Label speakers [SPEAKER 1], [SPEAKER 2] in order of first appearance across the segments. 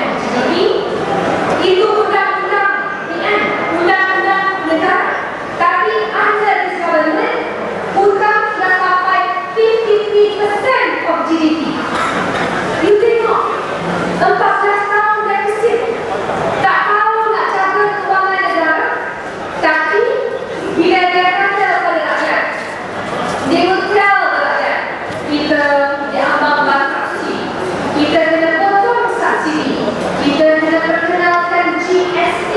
[SPEAKER 1] of GDP. Itu undang-undang ni kan, undang-undang negara. Tapi under this government, hutang sudah sampai 53% of GDP. You tengok, 14 tahun defisit. Tak tahu nak jaga kewangan negara. Tapi bila dia kata kepada rakyat, dia will tell rakyat, kita diambang bankruptcy, kita kena potong subsidi, kita kena perkenalkan GST.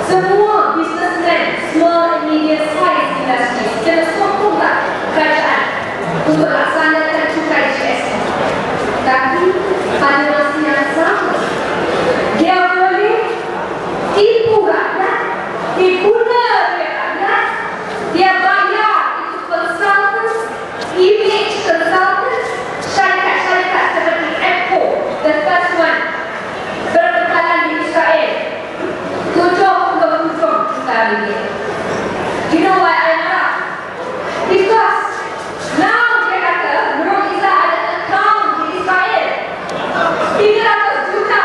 [SPEAKER 1] Semua businessman, small and medium size industries kena sokonglah kerajaan untuk laksanakan cukai GST. Tapi pada masa yang sama, dia boleh tipu rakyat, diguna oleh rakyat, dia bayar itu consultants, image consultants, syarikat-syarikat seperti Apple, the first one, berbekalan di Israel, 70 juta ringgit. You know why I marah? Because now dia kata Nurul Izzah ada account di Israel 300 juta.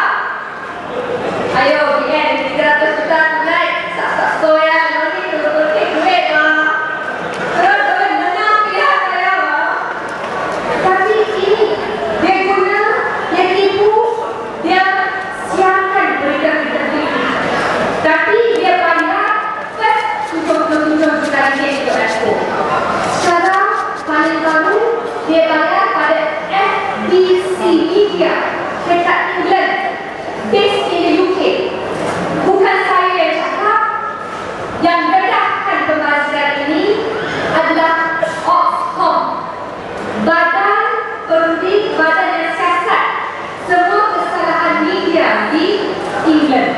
[SPEAKER 1] Ayo BN, 300 juta naik sak-sak soya, nanti turut-turut duit lah. Terus duit menang pihak saya lah. Tapi ini dia guna, dia tipu, dia siapkan berita-berita tipu. Tapi dia bayar first 77 juta ringgit untuk Expo. Sekarang paling baru dia bayar pada FBC Media dekat England, based in the UK. Bukan saya yang cakap, yang berdasarkan pembahasan ini adalah Ofcom, Badan Perundi, Badan yang siasat semua kesalahan media di England.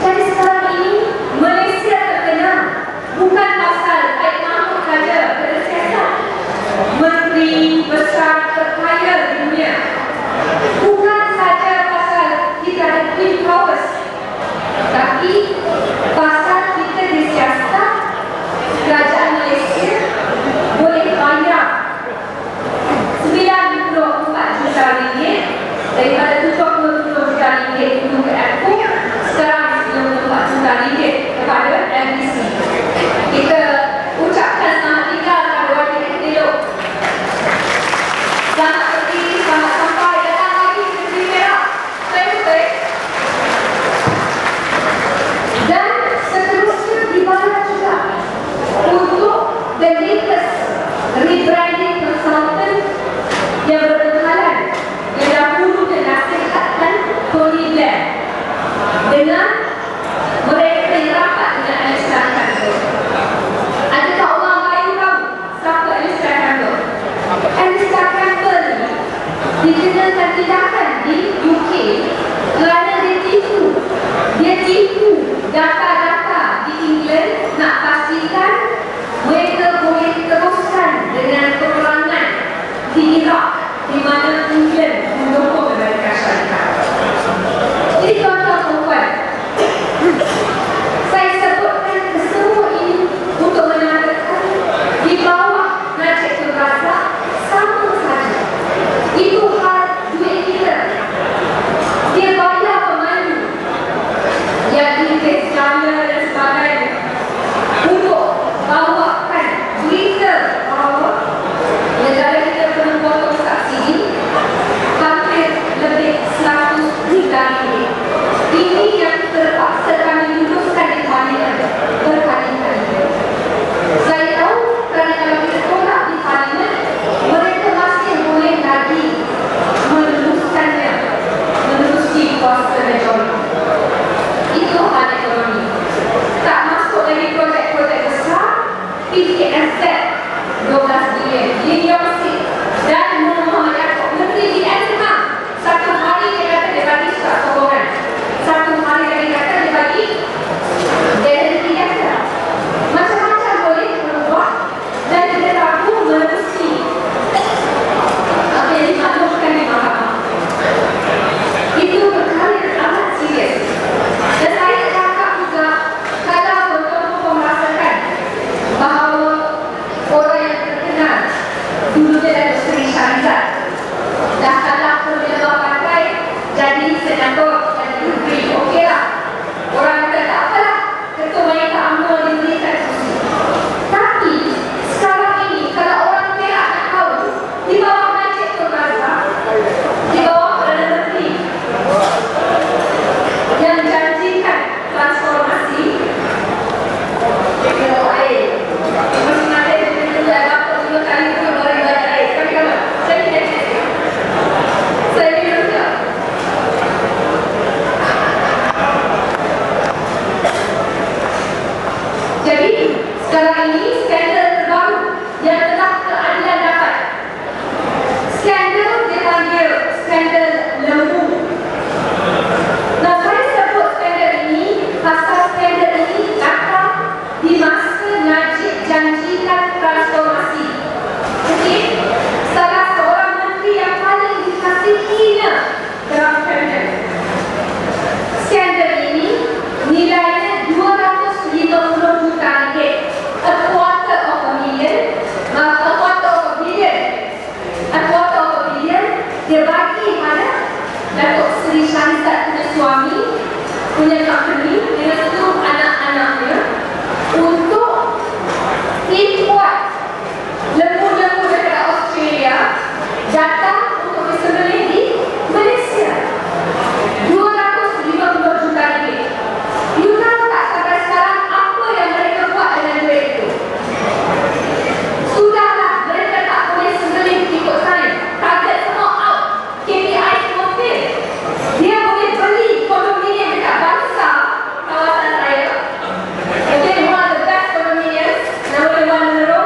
[SPEAKER 1] Jadi sekarang ini Malaysia terkena bukan pasal Baik Mahmud saja pada siasat, menteri besar terkaya di dunia. Bukan saja pasal kita ada Twin Towers, tapi pasal kita disiasat kerajaan Malaysia boleh bayar 94 juta ringgit daripada 77 juta ringgit untuk Apple, sekarang 94 juta ringgit kepada MBC. Kita ucapkan selamat tinggal kepada wakil elok. Selamat pergi, selamat sampai, datang lagi ke Negeri Merah. Saya betul. Dan seterusnya dibayar juga untuk the latest rebranding consultant yang berbekalan yang dahulu dinasihatkan Tony Blair dengan mereka yang rapat dengan Alistair Campbell. Adakah orang lain tahu siapa Alistair Campbell? Alistair Campbell ni dikenakan tindakan di UK kerana dia tipu data-data di England nak pastikan mereka boleh teruskan dengan peperangan di Iraq, di mana England mendukung Amerika Syarikat. Jadi tuan-tuan, saya sebutkan kesemua ini untuk menandakan di bawah Najib Tun Razak sama saja. Itu hal duit kita. Dia bayar pemandu yang di China dan sebagainya untuk bawakan berita bahawa negara kita perlu potong subsidi. Datuk Seri Syahrizat punya suami, punya company dengan seluruh anak-anaknya untuk import lembu-lembu daripada Australia datang untuk disembelih di Malaysia. 250 juta ringgit. You tahu tak sampai sekarang apa yang mereka buat dengan duit itu? Sudahlah, mereka tak boleh sembelih ikut sains. Target semua out. KPI semua fail. Dia boleh beli kondominium dekat Bangsa, kawasan saya. Okay, one of the best condominiums. Nama dia One in a Row.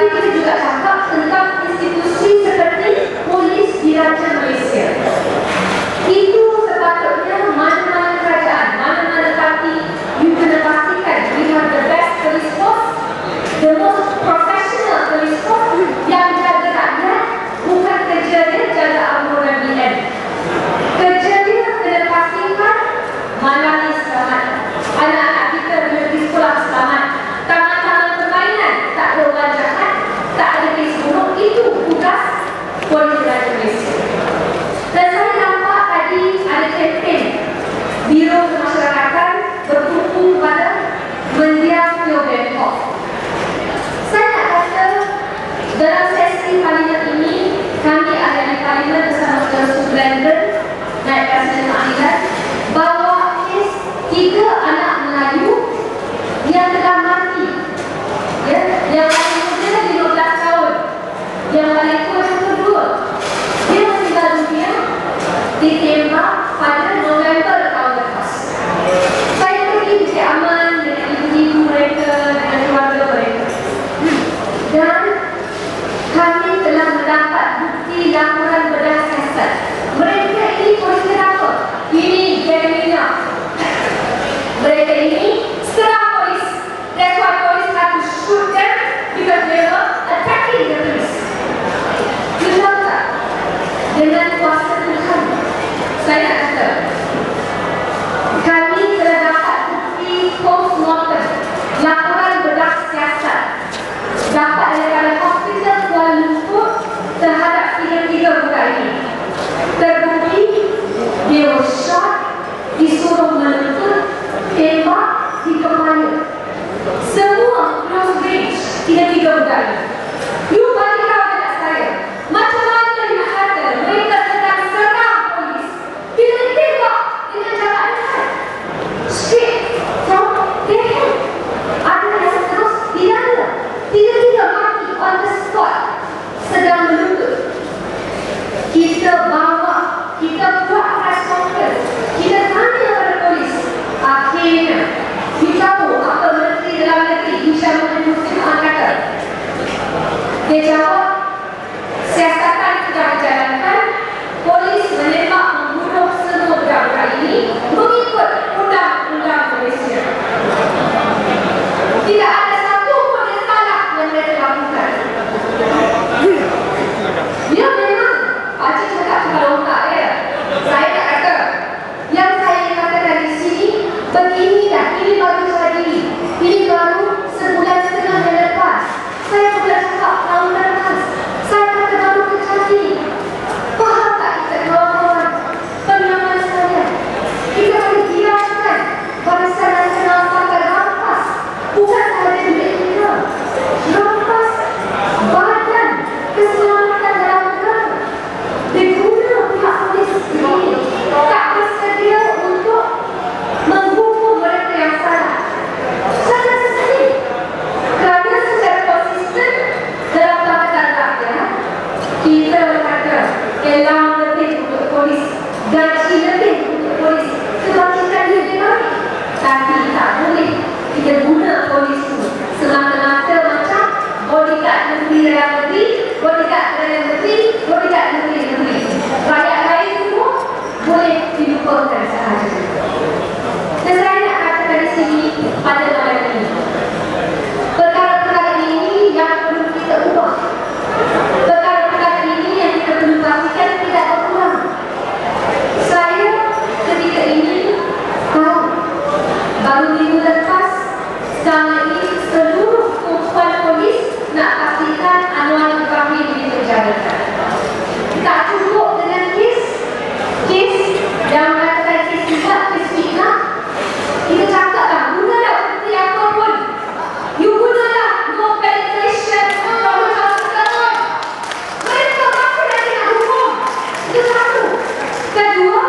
[SPEAKER 1] Tapi kita juga cakap tentang institusi seperti polis diraja Malaysia. Itu sepatutnya mana-mana kerajaan, mana-mana parti, you kena pastikan we have the best police force, the most professional police force yang jaga rakyat, bukan kerja dia jaga Amor dan BN. Kerja dia kena pastikan malam ni selamat, anak-anak kita pergi sekolah selamat, taman-taman permainan tak ada orang jahat, tak ada kes bunuh. Itu tugas polis diraja Malaysia. Dan saya nampak tadi ada kempen Biro Kemasyarakatan bertumpu pada mendiam Teo Bangkok. Saya nak kata dalam sesi parlimen ini, kami ahli parlimen bersama Saudara Brandon, naik Presiden Maklilan, bawa kes 3 anak Melayu yang telah mati. Ya, yang paling muda 15 tahun, yang paling tua 22. Dia meninggal dunia ditembak pada November tahun lepas. Saya pergi di Aman dengan ibu-ibu mereka, dengan keluarga mereka. Dan kami telah mendapat bukti laporan bedah siasat. Mereka ini polis kenapa? Ini Jeremina. Mereka ini serang polis. That's why police had to shoot them because they were attacking the police. You tahu tak? Dengan kuasa Tuhan, saya nak kata kami telah dapat bukti post-mortem laporan bedah siasat dapat daripada hospital Kuala Lumpur terhadap 3 budak ini. Terbukti dia was shot, disuruh menuntut, tembak di kepala. Semua close range 3 budak ini. You bagi tahu dekat saya, macam mana you kata mereka sedang serang polis, bila tembak dengan cara lihat straight from their head. Ada yang terus didana, 3 mati on the spot sedang menuntut. Kita bawa, kita buat press conference, kita tanya pada polis. Akhirnya kita tahu apa Menteri Dalam Negeri Hisham Muslim kata. Dia jawab, siasatan sudah dijalankan, polis menembak membunuh semua budak-budak ini mengikut undang-undang Malaysia. Tidak ada satu pun yang salah yang mereka lakukan. Ya memang, Pakcik cakap cakap longkak ya. Saya nak kata, yang saya katakan di sini, beginilah, ini baru terjadi. Ini baru sebulan setengah yang lepas. Saya sudah cakap tahun lepas. Saya kata baru terjadi. Faham tak kita kawan-kawan? Penyaman saya. Kita boleh biarkan Barisan Nasional sampai rampas. Bukan sahaja duit kita. Rampas badan keselamatan dalam negara. Diguna pihak polis ini tak bersedia untuk menghukum mereka yang salah. Sangat sedih. Kerana secara konsisten dalam Pakatan Rakyat, kita kata elang lebih untuk polis, gaji lebih untuk polis, kebajikan dia lebih baik. Tapi tak boleh kita guna polis itu semata-mata macam bodyguard negeri dalam negeri, bodyguard dalam negeri, bodyguard negeri. Rakyat lain semua boleh dilupakan sahaja. Dan saya nak katakan di sini pada malam ini, perkara-perkara ini yang perlu kita ubah. Perkara-perkara ini yang kita perlu pastikan tidak berulang. Saya ketika ini tahu baru minggu lepas sekarang ini seluruh kumpulan polis nak pastikan Anwar Ibrahim dipenjarakan. Tak cukup dengan kes yang mengatakan kes juga, kes fitnah. Kita cakaplah, gunalah bukti apa pun. You gunalah no penetration, no calcium. Mereka masih lagi nak hukum. Itu satu. Kedua,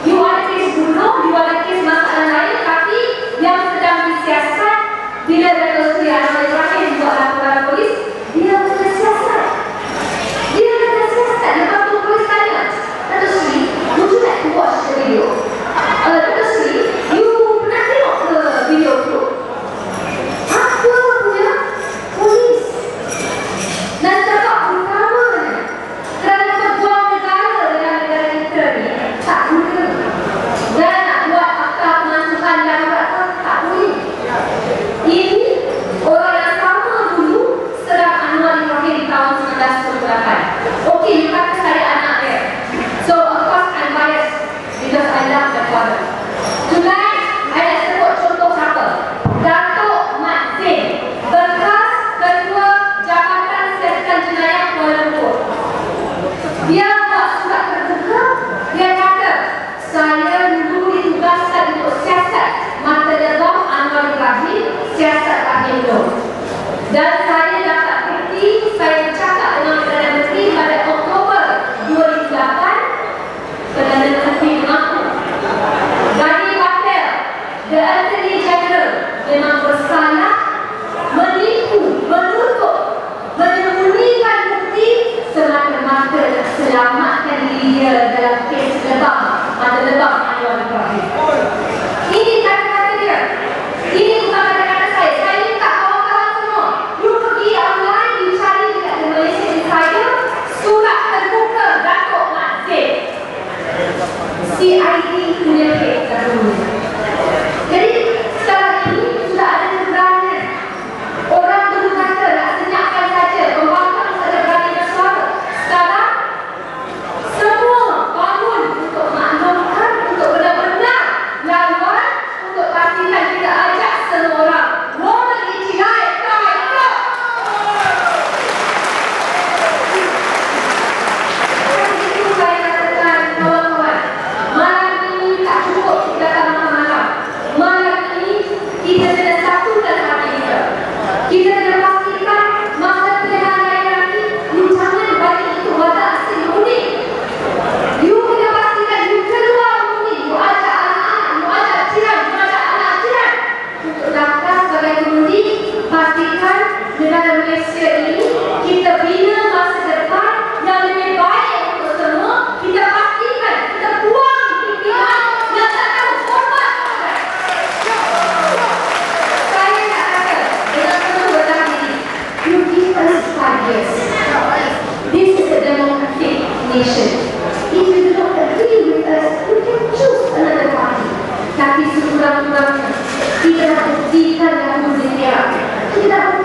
[SPEAKER 1] you ada kes bunuh, you ada kes masalah lain, tapi yang sedang disiasat bila Dato' Seri Anwar Ibrahim buat laporan polis, dia kena siasat. Dia kena siasat. Lepas tu polis tanya, Dato' Seri, would you like to watch the video? Dato' Seri, you pernah tengok ke video tu? Apa punya polis? Selangor. Dan saya dapat bukti, saya bercakap dengan Perdana Menteri pada Oktober 2008. Perdana Menteri mengaku Ghani Patel, The Attorney General, memang bersalah menipu, menutup, menyembunyikan bukti semata-mata nak selamatkan diri dia dalam kes lebam Mata Lebam Anwar Ibrahim. Ini kata-kata dia. Ini bukan kata-kata saya. Saya minta kawan-kawan semua, you pergi online, you cari dekat The Malaysian Insider, surat terbuka Datuk Mat Zaid, CID punya kes dahulu. Jadi sekarang ini sudah ada keberanian. Orang dulu kata nak senyapkan saja, pembangkang ada berani bersuara. Sekarang semua bangun untuk maklumkan, untuk benar-benar lawan, untuk pastikan kita ajak semua orang. Woman Ijilai, Kaya! Itu saya katakan kawan-kawan, malam ini tak cukup kita datang malam-malam. Malam ini kita kena satukan hati kita. Kita kena pastikan masa pilihan lain lagi, you jangan bagi itu wadah asing unik. You kena pastikan you keluar unik, you ajak anak-anak, you ajak jiran, you ajak anak jiran untuk daftar sebagai pengundi. Pastikan negara Malaysia ini kita bina masa depan yang lebih baik untuk semua. Kita pastikan kita buang pimpinan yang tak tahu hormat. Saya nak kata dengan penuh berat diri, you give us 5 years. This is a democratic nation. If you do not agree with us, you can choose another party. Tapi sekurang-kurangnya kita dah buktikan yang berbeza. Kita dah